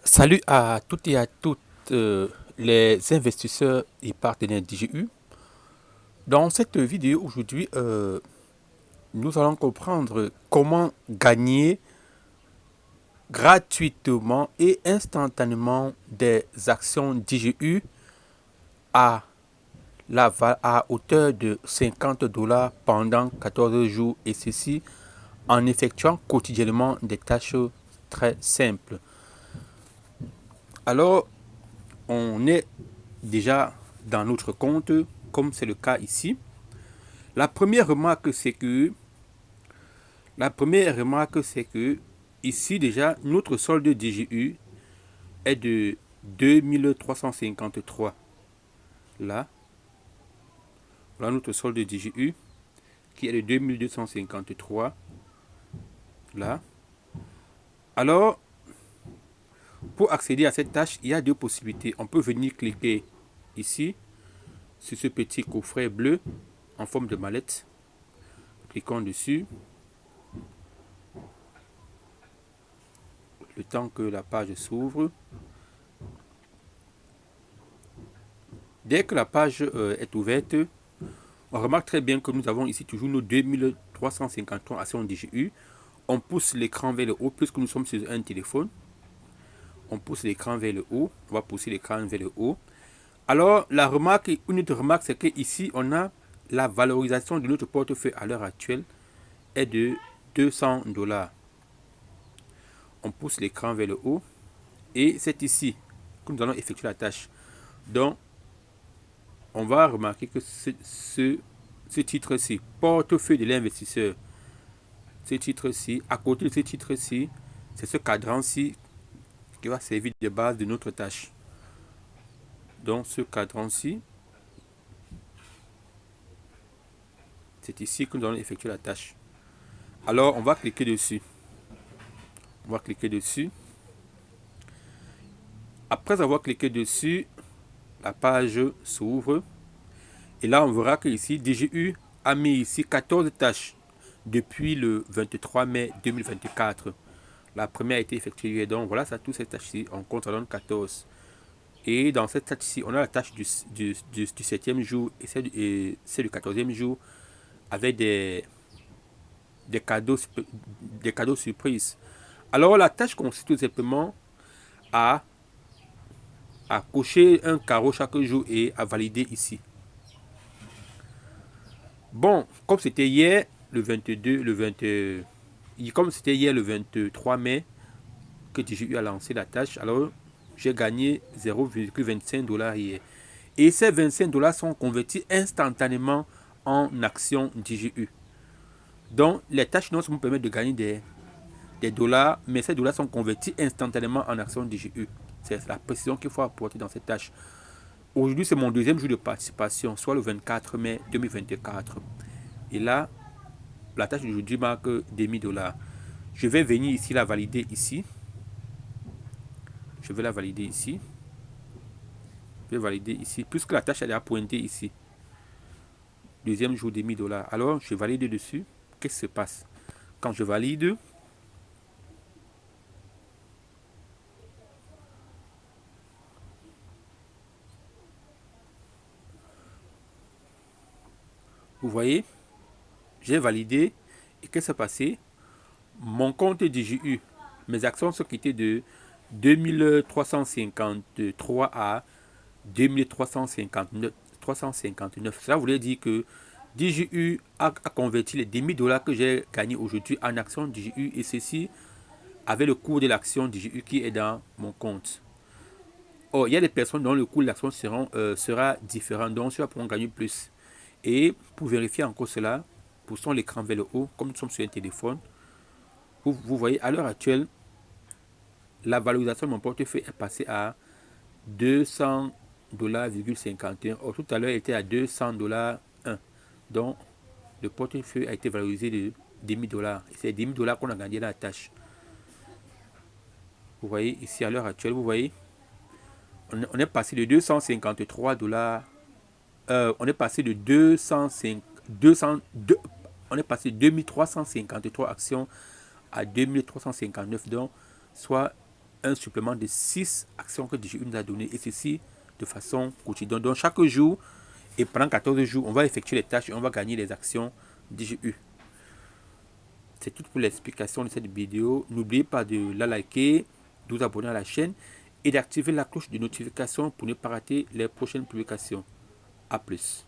Salut à toutes et à toutes les investisseurs et partenaires DGU. Dans cette vidéo aujourd'hui, nous allons comprendre comment gagner gratuitement et instantanément des actions DGU à, à hauteur de 50 dollars pendant 14 jours, et ceci en effectuant quotidiennement des tâches très simples. Alors, on est déjà dans notre compte, comme c'est le cas ici. La première remarque, c'est que ici déjà, notre solde DGU est de 2353. Là, voilà notre solde DGU qui est de 2253. Là. Alors, pour accéder à cette tâche, il y a deux possibilités. On peut venir cliquer ici sur ce petit coffret bleu en forme de mallette. Cliquons dessus. Le temps que la page s'ouvre. Dès que la page est ouverte, on remarque très bien que nous avons ici toujours nos 2353 actions DGU. On pousse l'écran vers le haut puisque nous sommes sur un téléphone. On pousse l'écran vers le haut. On va pousser l'écran vers le haut. Alors, une autre remarque, c'est qu'ici, on a la valorisation de notre portefeuille à l'heure actuelle est de 200 dollars. On pousse l'écran vers le haut. Et c'est ici que nous allons effectuer la tâche. Donc, on va remarquer que ce titre-ci, portefeuille de l'investisseur, ce titre-ci, à côté de ce titre-ci, c'est ce cadran-ci qui va servir de base de notre tâche. Donc, ce cadran-ci, c'est ici que nous allons effectuer la tâche. Alors, on va cliquer dessus. On va cliquer dessus. Après avoir cliqué dessus, la page s'ouvre. Et là, on verra que ici, DGU a mis ici 14 tâches depuis le 23 mai 2024. La première a été effectuée. Donc, voilà, ça, toutes ces tâches-ci, on compte en donne 14. Et dans cette tâche-ci, on a la tâche du 7e jour et celle du 14e jour avec des cadeaux surprises. Alors, la tâche consiste tout simplement à cocher un carreau chaque jour et à valider ici. Bon, comme c'était hier, le 22, comme c'était hier le 23 mai que DGU a lancé la tâche, alors j'ai gagné 0,25 dollars hier. Et ces 25 dollars sont convertis instantanément en actions DGU. Donc, les tâches non seulement permettent de gagner des dollars, mais ces dollars sont convertis instantanément en actions DGU. C'est la précision qu'il faut apporter dans cette tâche. Aujourd'hui, c'est mon deuxième jour de participation, soit le 24 mai 2024. Et là, la tâche d'aujourd'hui marque des 1000 dollars. Je vais venir ici la valider ici. Je vais la valider ici. Je vais valider ici, puisque la tâche elle est pointée ici. Deuxième jour des 1000 dollars. Alors, je valide dessus. Qu'est-ce qui se passe? Quand je valide, vous voyez, j'ai validé. Et qu'est-ce qui s'est passé? Mon compte DGU, mes actions sont quittées de 2353 à 2359. Cela voulait dire que DGU a converti les 10 000 dollars que j'ai gagnés aujourd'hui en actions DGU, et ceci avec le cours de l'action DGU qui est dans mon compte. Or, il y a des personnes dont le cours de l'action sera différent, donc ceux-là pourront gagner plus. Et pour vérifier encore cela, poussons l'écran vers le haut, comme nous sommes sur un téléphone. Vous voyez, à l'heure actuelle, la valorisation de mon portefeuille est passée à 200 $,51. Or, tout à l'heure, il était à 200 $. Donc, le portefeuille a été valorisé de 10 000 dollars. Et c'est 10 000 dollars qu'on a gagné dans la tâche. Vous voyez, ici, à l'heure actuelle, vous voyez, on est passé de 253 dollars. On est passé de 202, on est passé de 2353 actions à 2359, donc soit un supplément de 6 actions que DGU nous a donné, et ceci de façon quotidienne. Donc chaque jour et pendant 14 jours, on va effectuer les tâches et on va gagner les actions DGU. C'est tout pour l'explication de cette vidéo. N'oubliez pas de la liker, de vous abonner à la chaîne et d'activer la cloche de notification pour ne pas rater les prochaines publications. A plus.